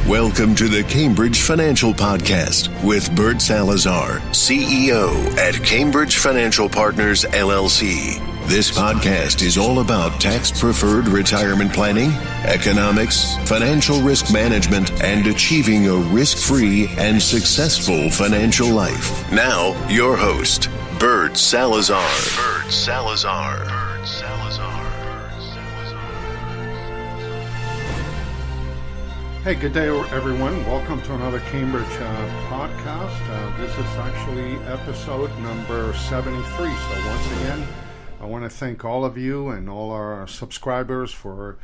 Welcome to the Cambridge Financial Podcast with Bert Salazar, CEO at Cambridge Financial Partners, LLC. This podcast is all about tax-preferred retirement planning, economics, financial risk management, and achieving a risk-free and successful financial life. Now, your host, Bert Salazar. Bert Salazar. Bert Salazar. Hey, good day, everyone. Welcome to another Cambridge podcast. This is actually episode number 73. So once again, I want to thank all of you and all our subscribers for,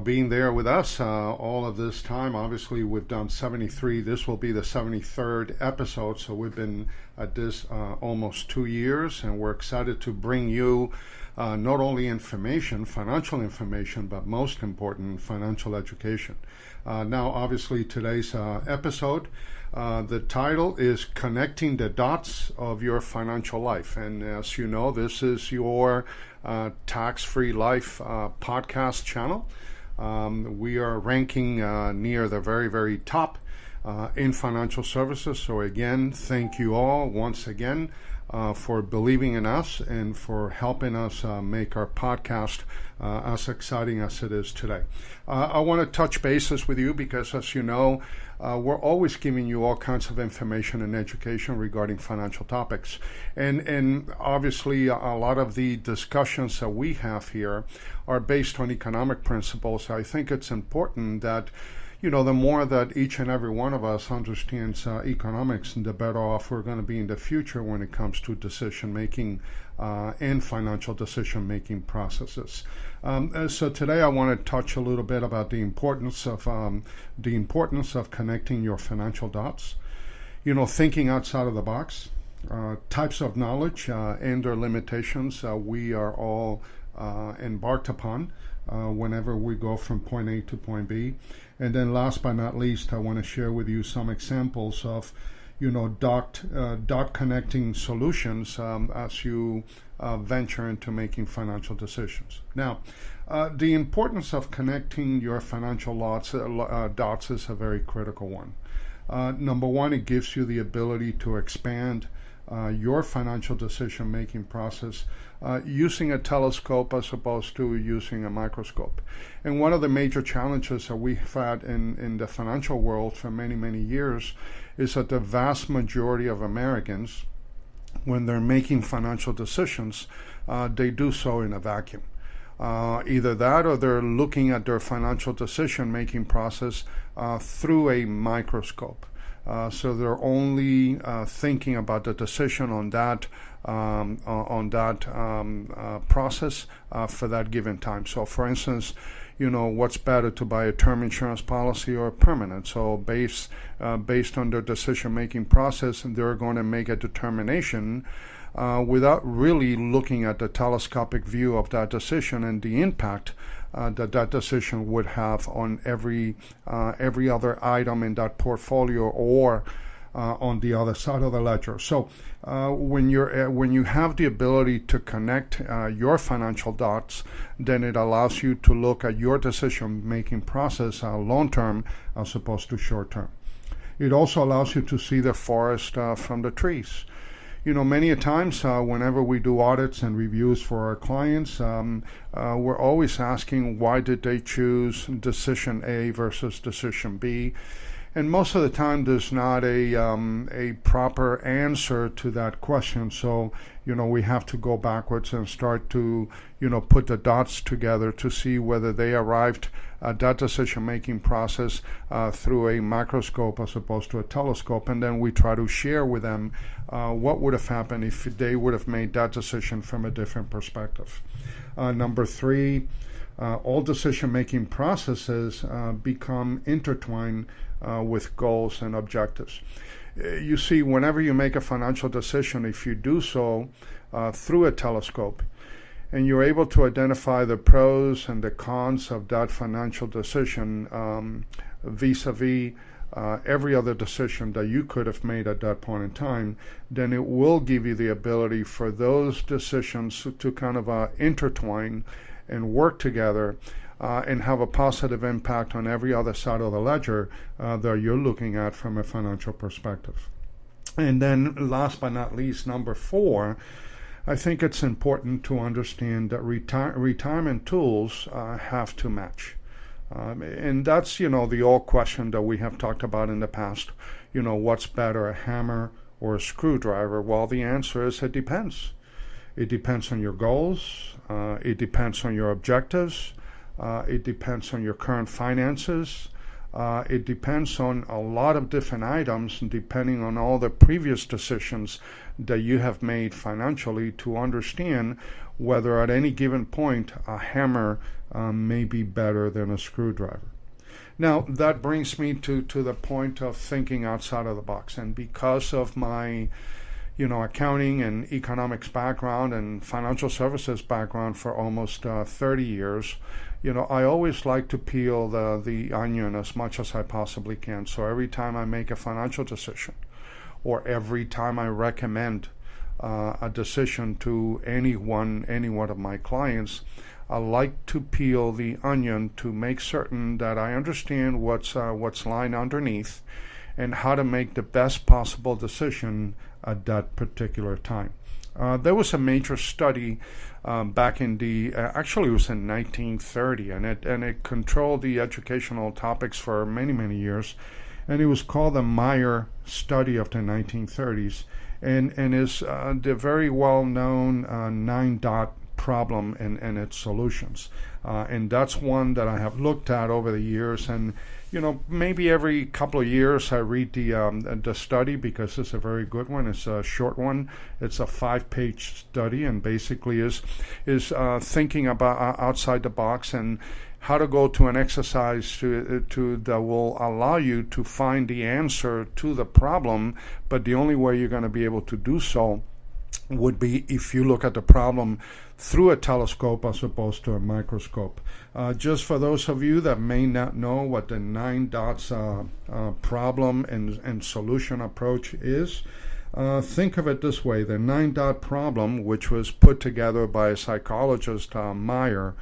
being there with us all of this time. Obviously, we've done 73. This will be the 73rd episode. So we've been at this almost 2 years, and we're excited to bring you not only information, financial information, but most important, financial education. Now, obviously, today's episode, the title is Connecting the Dots of Your Financial Life. And as you know, this is your tax-free life podcast channel. We are ranking near the very, very top in financial services. So again, thank you all once again for believing in us and for helping us make our podcast as exciting as it is today. I want to touch bases with you because, as you know, we're always giving you all kinds of information and education regarding financial topics. And obviously, a lot of the discussions that we have here are based on economic principles. I think it's important that the more that each and every one of us understands economics, the better off we're going to be in the future when it comes to decision-making and financial decision-making processes. So today I want to touch a little bit about the importance of connecting your financial dots, thinking outside of the box, types of knowledge and their limitations we are all embarked upon whenever we go from point A to point B. And then last but not least, I want to share with you some examples of, dot connecting solutions as you venture into making financial decisions. Now, the importance of connecting your financial dots is a very critical one. Number one, it gives you the ability to expand your financial decision-making process using a telescope as opposed to using a microscope. And one of the major challenges that we've had in the financial world for many, many years is that the vast majority of Americans, when they're making financial decisions, they do so in a vacuum. Either that or they're looking at their financial decision-making process through a microscope. So they're only thinking about the decision on that process for that given time. So, for instance, what's better, to buy a term insurance policy or permanent? So, based on their decision-making process, they're going to make a determination without really looking at the telescopic view of that decision and the impact that decision would have on every other item in that portfolio or on the other side of the ledger. So when you have the ability to connect your financial dots, then it allows you to look at your decision-making process long-term as opposed to short-term. It also allows you to see the forest from the trees. Many a times whenever we do audits and reviews for our clients, we're always asking, why did they choose decision A versus decision B? And most of the time, there's not a proper answer to that question. So, we have to go backwards and start to, put the dots together to see whether they arrived at that decision-making process through a microscope as opposed to a telescope. And then we try to share with them what would have happened if they would have made that decision from a different perspective. Number three, all decision-making processes become intertwined with goals and objectives. You see, whenever you make a financial decision, if you do so through a telescope, and you're able to identify the pros and the cons of that financial decision vis-a-vis every other decision that you could have made at that point in time, then it will give you the ability for those decisions to kind of intertwine and work together and have a positive impact on every other side of the ledger that you're looking at from a financial perspective. And then last but not least, number 4, I think it's important to understand that retirement tools have to match. And that's, the old question that we have talked about in the past. What's better, a hammer or a screwdriver? Well, the answer is it depends. It depends on your goals. It depends on your objectives. It depends on your current finances. It depends on a lot of different items, depending on all the previous decisions that you have made financially to understand whether at any given point a hammer may be better than a screwdriver. Now, that brings me to the point of thinking outside of the box. And because of my accounting and economics background and financial services background for almost 30 years, I always like to peel the onion as much as I possibly can. So every time I make a financial decision, or every time I recommend a decision to any one of my clients, I like to peel the onion to make certain that I understand what's lying underneath and how to make the best possible decision at that particular time. There was a major study back in actually it was in 1930, and it controlled the educational topics for many, many years, and it was called the Meyer study of the 1930s, and is the very well-known 9-dot problem and its solutions. And that's one that I have looked at over the years, and maybe every couple of years I read the study because it's a very good one. It's a short one. It's a 5-page study, and basically is thinking about outside the box and how to go to an exercise that will allow you to find the answer to the problem. But the only way you're going to be able to do so would be if you look at the problem through a telescope as opposed to a microscope. Just for those of you that may not know what the 9 dots problem and solution approach is, think of it this way. The 9-dot problem, which was put together by a psychologist, Meyer,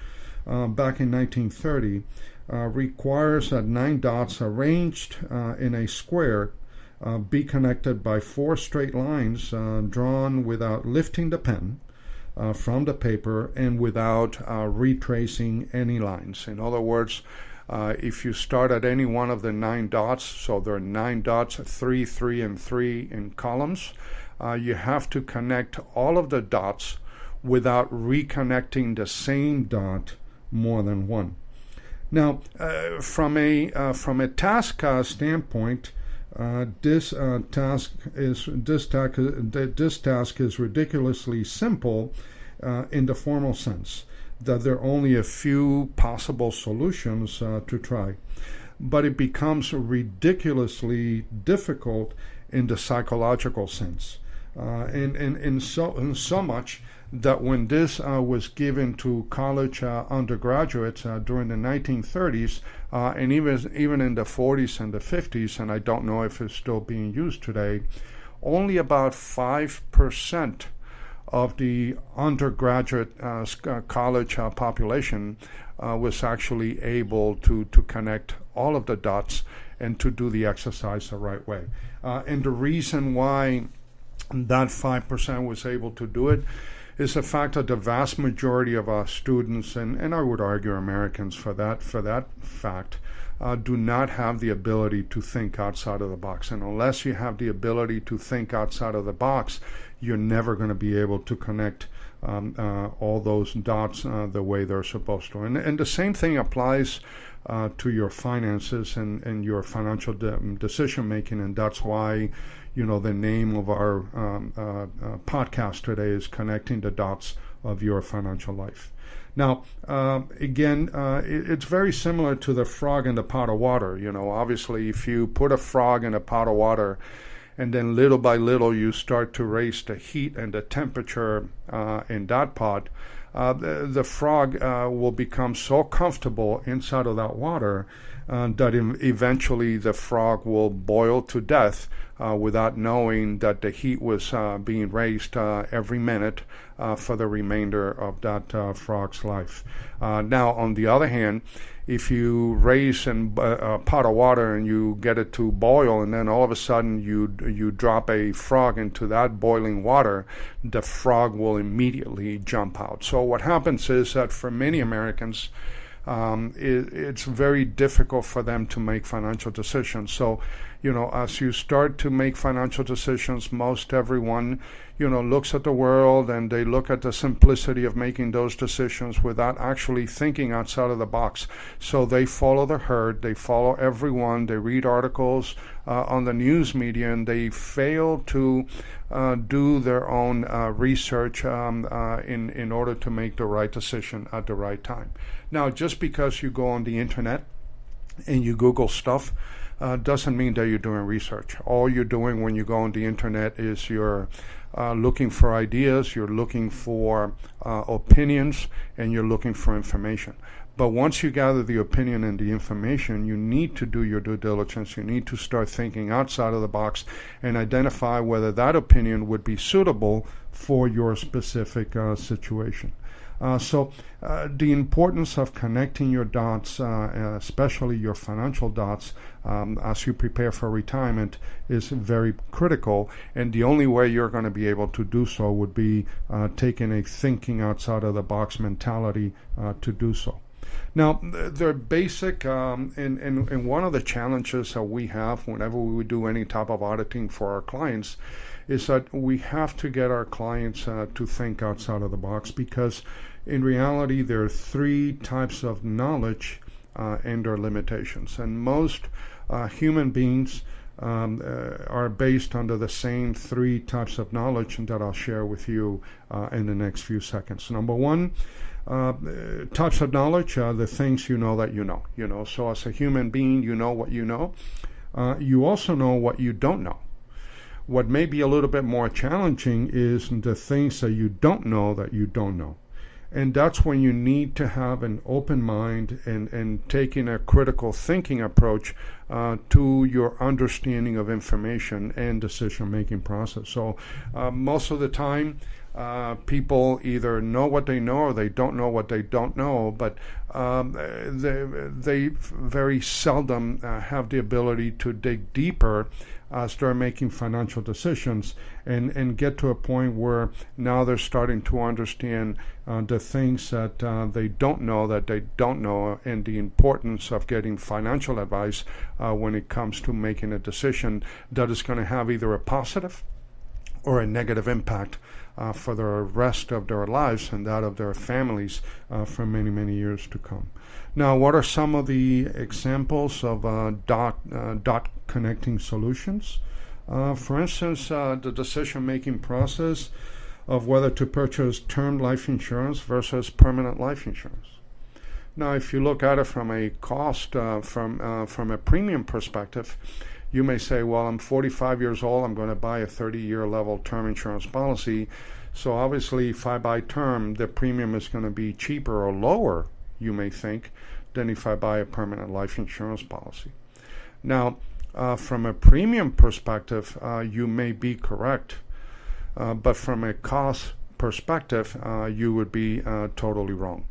back in 1930, requires that 9 dots arranged in a square be connected by 4 straight lines drawn without lifting the pen from the paper and without retracing any lines. In other words, if you start at any one of the 9 dots, so there are 9 dots, 3, 3, and 3 in columns, you have to connect all of the dots without reconnecting the same dot more than one. Now, from a task standpoint, this task is ridiculously simple in the formal sense that there are only a few possible solutions to try, but it becomes ridiculously difficult in the psychological sense, and so much that when this was given to college undergraduates during the 1930s, and even in the 40s and the 50s, and I don't know if it's still being used today, only about 5% of the undergraduate college population was actually able to connect all of the dots and to do the exercise the right way. And the reason why that 5% was able to do it is the fact that the vast majority of our students, and I would argue Americans for that fact, do not have the ability to think outside of the box. And unless you have the ability to think outside of the box, you're never going to be able to connect all those dots the way they're supposed to. And the same thing applies to your finances and your financial decision making, and that's why the name of our podcast today is Connecting the Dots of Your Financial Life. Now, again, it's very similar to the frog in the pot of water. Obviously, if you put a frog in a pot of water and then little by little you start to raise the heat and the temperature in that pot, the frog will become so comfortable inside of that water that eventually the frog will boil to death without knowing that the heat was being raised every minute for the remainder of that frog's life. Now, on the other hand, if you raise a pot of water and you get it to boil, and then all of a sudden you drop a frog into that boiling water, the frog will immediately jump out. So what happens is that for many Americans, it's very difficult for them to make financial decisions. So, as you start to make financial decisions, most everyone, looks at the world and they look at the simplicity of making those decisions without actually thinking outside of the box. So they follow the herd, they follow everyone, they read articles on the news media, and they fail to do their own research in order to make the right decision at the right time. Now, just because you go on the internet and you Google stuff doesn't mean that you're doing research. All you're doing when you go on the internet is you're looking for ideas, you're looking for opinions, and you're looking for information. But once you gather the opinion and the information, you need to do your due diligence. You need to start thinking outside of the box and identify whether that opinion would be suitable for your specific situation. So the importance of connecting your dots, especially your financial dots, as you prepare for retirement is very critical. And the only way you're going to be able to do so would be taking a thinking outside of the box mentality to do so. Now, they're basic, and one of the challenges that we have whenever we do any type of auditing for our clients is that we have to get our clients to think outside of the box, because in reality there are three types of knowledge and their limitations. And most human beings are based under the same three types of knowledge that I'll share with you in the next few seconds. Number one, types of knowledge are the things you know that you know. So as a human being, you know what you know. You also know what you don't know. What may be a little bit more challenging is the things that you don't know that you don't know. And that's when you need to have an open mind and taking a critical thinking approach to your understanding of information and decision-making process. So most of the time, people either know what they know or they don't know what they don't know, but they very seldom have the ability to dig deeper as they're making financial decisions and get to a point where now they're starting to understand the things that they don't know, and the importance of getting financial advice when it comes to making a decision that is going to have either a positive or a negative impact for the rest of their lives and that of their families for many, many years to come. Now, what are some of the examples of dot connecting solutions? For instance, the decision-making process of whether to purchase term life insurance versus permanent life insurance. Now, if you look at it from a cost, from a premium perspective, you may say, well, I'm 45 years old, I'm going to buy a 30-year level term insurance policy. So obviously, if I buy term, the premium is going to be cheaper or lower, you may think, than if I buy a permanent life insurance policy. Now, from a premium perspective, you may be correct, but from a cost perspective, you would be totally wrong.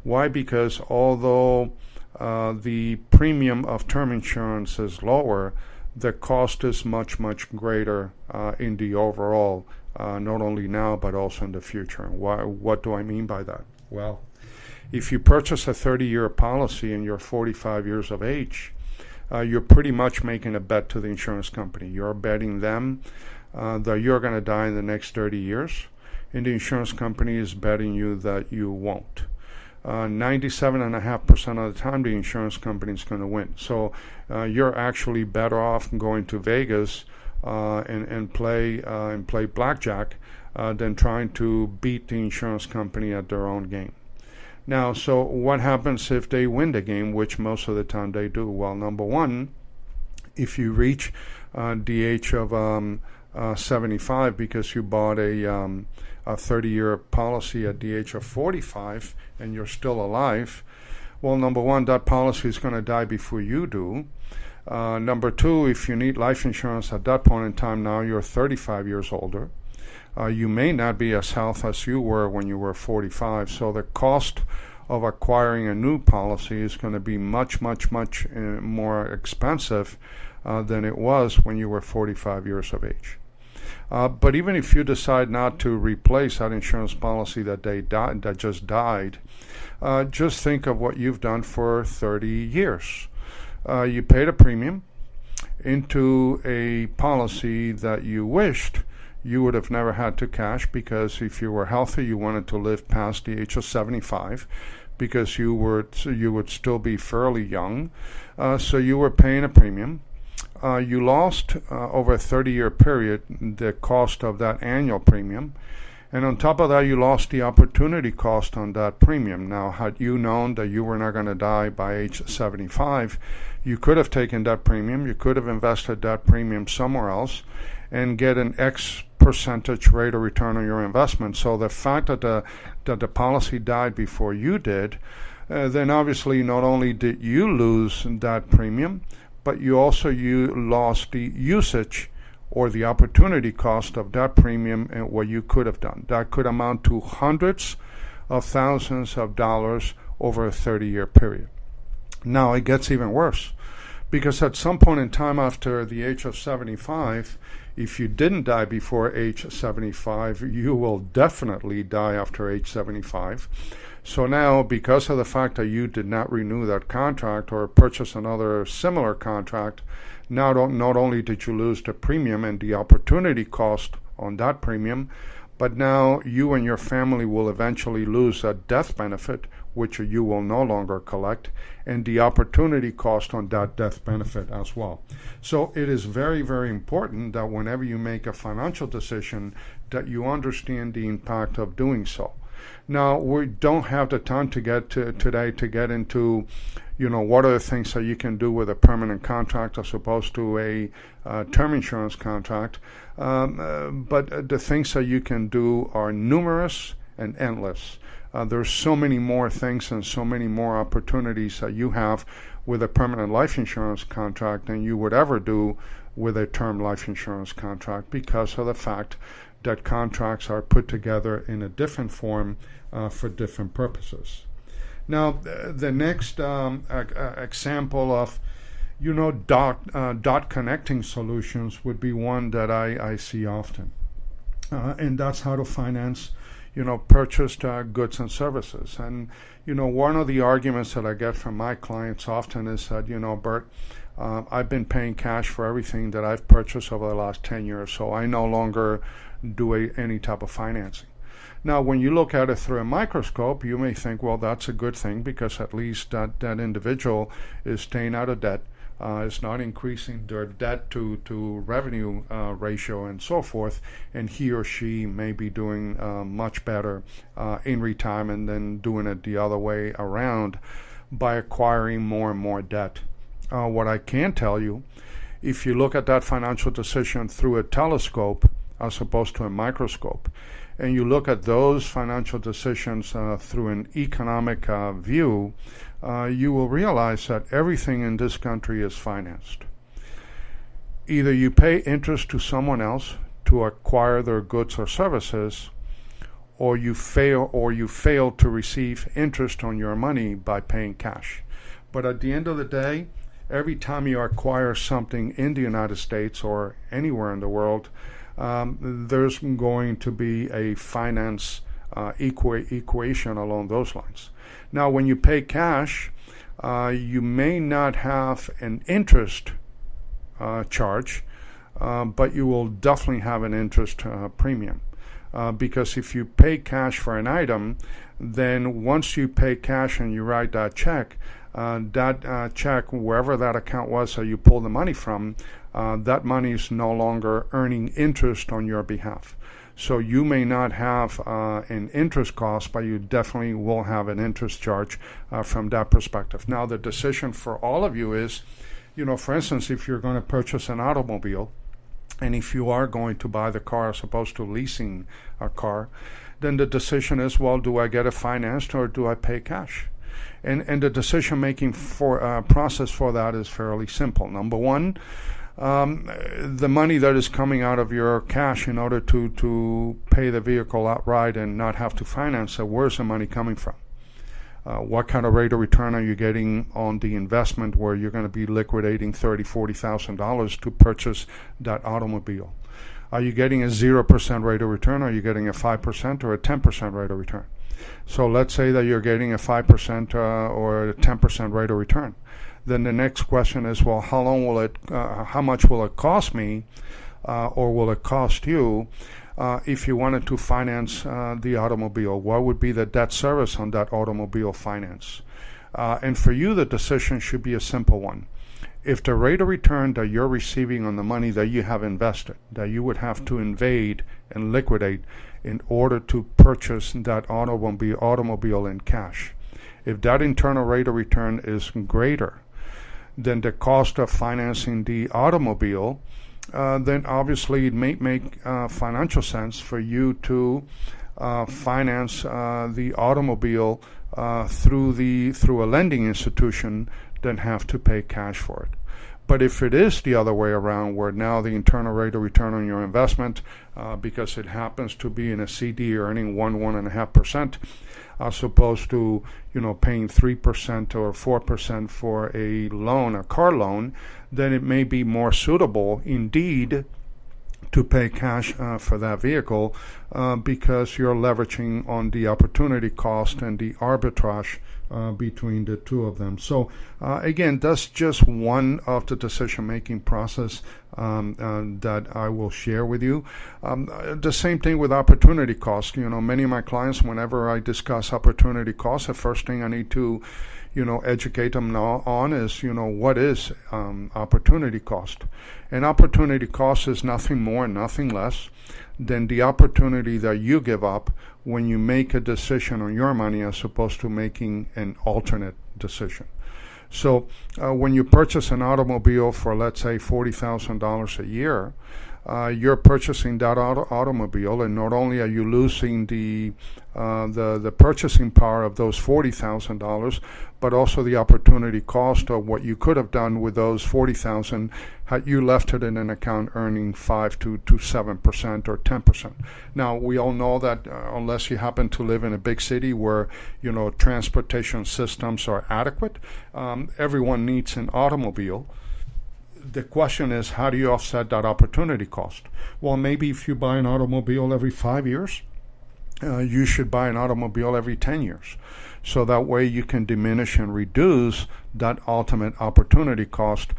Why? Because although the premium of term insurance is lower, the cost is much, much greater in the overall, not only now, but also in the future. What do I mean by that? Well, if you purchase a 30-year policy and you're 45 years of age, you're pretty much making a bet to the insurance company. You're betting them that you're going to die in the next 30 years, and the insurance company is betting you that you won't. 97.5% of the time, the insurance company is going to win. So you're actually better off going to Vegas and play blackjack than trying to beat the insurance company at their own game. Now, so what happens if they win the game, which most of the time they do? Well, number one, if you reach the age of 75 because you bought a a 30-year policy at the age of 45 and you're still alive, well, number one, that policy is going to die before you do. Number two, if you need life insurance at that point in time, now you're 35 years older. You may not be as healthy as you were when you were 45, so the cost of acquiring a new policy is going to be much, much, much more expensive than it was when you were 45 years of age. But even if you decide not to replace that insurance policy that just died, just think of what you've done for 30 years. You paid a premium into a policy that you wished you would have never had to cash, because if you were healthy, you wanted to live past the age of 75, because you would still be fairly young. So you were paying a premium. You lost over a 30-year period the cost of that annual premium. And on top of that, you lost the opportunity cost on that premium. Now, had you known that you were not going to die by age 75, you could have taken that premium, you could have invested that premium somewhere else and get an X percentage rate of return on your investment. So the fact that the policy died before you did, then obviously not only did you lose that premium, but you lost the usage or the opportunity cost of that premium and what you could have done. That could amount to hundreds of thousands of dollars over a 30-year period. Now it gets even worse, because at some point in time after the age of 75, if you didn't die before age 75, you will definitely die after age 75. So now, because of the fact that you did not renew that contract or purchase another similar contract, not only did you lose the premium and the opportunity cost on that premium, but now you and your family will eventually lose a death benefit, which you will no longer collect, and the opportunity cost on that death benefit as well. So it is very, very important that whenever you make a financial decision, that you understand the impact of doing so. Now, we don't have the time to get into, what are the things that you can do with a permanent contract as opposed to a term insurance contract. But the things that you can do are numerous and endless. There's so many more things and so many more opportunities that you have with a permanent life insurance contract than you would ever do with a term life insurance contract, because of the fact that contracts are put together in a different form for different purposes. Now, the next example of, dot connecting solutions would be one that I see often. And that's how to finance, purchased goods and services. And, one of the arguments that I get from my clients often is that, Bert, I've been paying cash for everything that I've purchased over the last 10 years, so I no longer do any type of financing. Now, when you look at it through a microscope, you may think, well, that's a good thing, because at least that individual is staying out of debt, is not increasing their debt to revenue ratio and so forth, and he or she may be doing much better in retirement than doing it the other way around by acquiring more and more debt. What I can tell you, if you look at that financial decision through a telescope as opposed to a microscope, and you look at those financial decisions through an economic view, you will realize that everything in this country is financed. Either you pay interest to someone else to acquire their goods or services, or you fail to receive interest on your money by paying cash. But at the end of the day, every time you acquire something in the United States or anywhere in the world, there's going to be a finance equation along those lines. Now, when you pay cash, you may not have an interest charge, but you will definitely have an interest premium. Because if you pay cash for an item, then once you pay cash and you write that check, wherever that account was that you pulled the money from, that money is no longer earning interest on your behalf. So you may not have an interest cost, but you definitely will have an interest charge from that perspective. Now, the decision for all of you is, for instance, if you're going to purchase an automobile, And if you are going to buy the car as opposed to leasing a car, then the decision is, well, do I get it financed or do I pay cash? And the decision-making process for that is fairly simple. Number one, the money that is coming out of your cash in order to pay the vehicle outright and not have to finance it, where's the money coming from? What kind of rate of return are you getting on the investment where you're going to be liquidating $30,000, $40,000 to purchase that automobile? Are you getting a 0% rate of return? Are you getting a 5% or a 10% rate of return? So let's say that you're getting a 5% or a 10% rate of return. Then the next question is, well, how much will it cost me, or will it cost you, if you wanted to finance the automobile? What would be the debt service on that automobile finance? And for you, the decision should be a simple one. If the rate of return that you're receiving on the money that you have invested, that you would have to invade and liquidate in order to purchase that automobile in cash, if that internal rate of return is greater than the cost of financing the automobile, then obviously it may make financial sense for you to finance the automobile through a lending institution than have to pay cash for it. But if it is the other way around, where now the internal rate of return on your investment, because it happens to be in a CD earning 1.5%, as opposed to paying 3% or 4% for a loan, a car loan, then it may be more suitable indeed to pay cash for that vehicle, because you're leveraging on the opportunity cost and the arbitrage between the two of them. So again, that's just one of the decision-making process that I will share with you. The same thing with opportunity cost. Many of my clients, whenever I discuss opportunity cost, the first thing I need to educate them on is, what is opportunity cost? And opportunity cost is nothing more, nothing less than the opportunity that you give up when you make a decision on your money as opposed to making an alternate decision. So when you purchase an automobile for, let's say, $40,000 a year, you're purchasing that automobile, and not only are you losing the purchasing power of those $40,000, but also the opportunity cost of what you could have done with those $40,000 had you left it in an account earning 5 to 7% or 10%. Now, we all know that unless you happen to live in a big city where transportation systems are adequate, everyone needs an automobile. The question is, how do you offset that opportunity cost? Well, maybe if you buy an automobile every 5 years, you should buy an automobile every 10 years. So that way you can diminish and reduce that ultimate opportunity cost,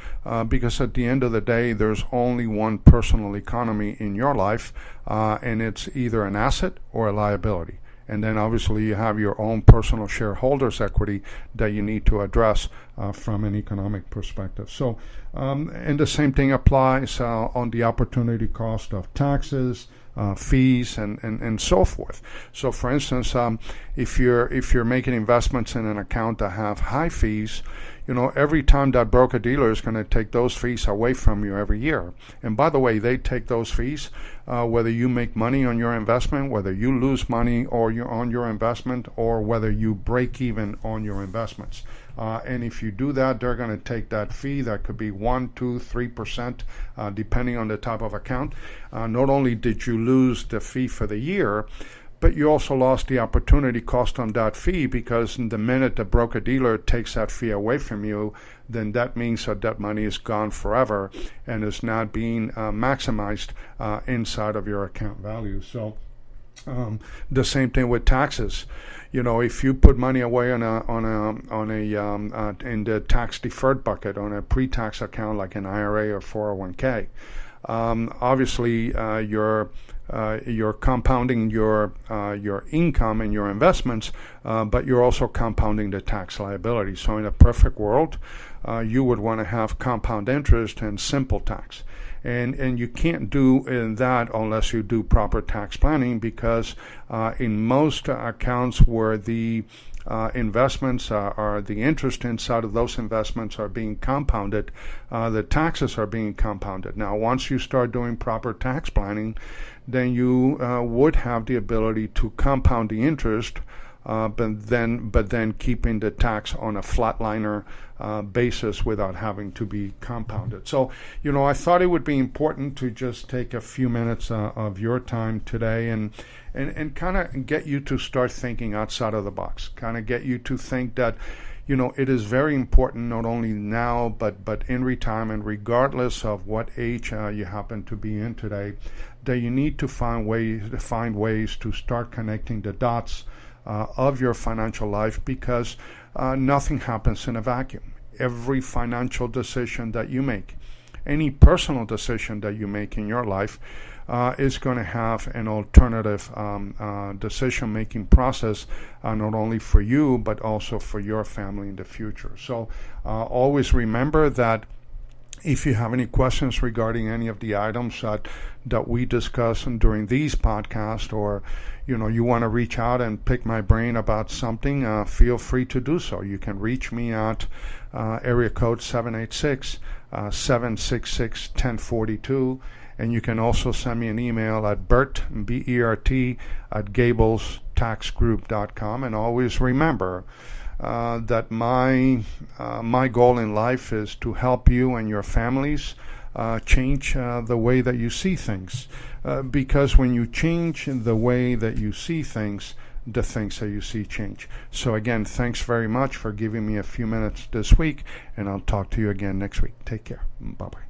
because at the end of the day, there's only one personal economy in your life, and it's either an asset or a liability. And then obviously you have your own personal shareholders' equity that you need to address from an economic perspective. So, and the same thing applies on the opportunity cost of taxes, fees, and so forth. So, for instance, if you're making investments in an account that have high fees, every time that broker-dealer is going to take those fees away from you every year. And by the way, they take those fees whether you make money on your investment, whether you lose money on your investment, or whether you break even on your investments. And if you do that, they're going to take that fee. That could be 1%, 2%, 3%, depending on the type of account. Not only did you lose the fee for the year, but you also lost the opportunity cost on that fee, because the minute the broker-dealer takes that fee away from you, then that means that money is gone forever and is not being maximized inside of your account value. So the same thing with taxes. If you put money away in the tax deferred bucket on a pre-tax account like an IRA or 401k, obviously you're compounding your income and your investments, but you're also compounding the tax liability. So in a perfect world, you would want to have compound interest and simple tax. And you can't do that unless you do proper tax planning, because in most accounts where the investments are the interest inside of those investments are being compounded, the taxes are being compounded. Now, once you start doing proper tax planning, then you would have the ability to compound the interest, but then keeping the tax on a flatliner basis without having to be compounded. So, I thought it would be important to just take a few minutes of your time today and kind of get you to start thinking outside of the box, kind of get you to think that, it is very important not only now, but in retirement, regardless of what age you happen to be in today, that you need to find ways to start connecting the dots of your financial life, because nothing happens in a vacuum. Every financial decision that you make, any personal decision that you make in your life, is going to have an alternative decision-making process, not only for you, but also for your family in the future. So always remember that if you have any questions regarding any of the items that we discuss during these podcasts, or you want to reach out and pick my brain about something, feel free to do so. You can reach me at area code 786-766-1042, and you can also send me an email at Bert, B-E-R-T, at GablesTaxGroup.com. And always remember that my goal in life is to help you and your families change the way that you see things, because when you change the way that you see things, the things that you see change. So again, thanks very much for giving me a few minutes this week, and I'll talk to you again next week. Take care. Bye-bye.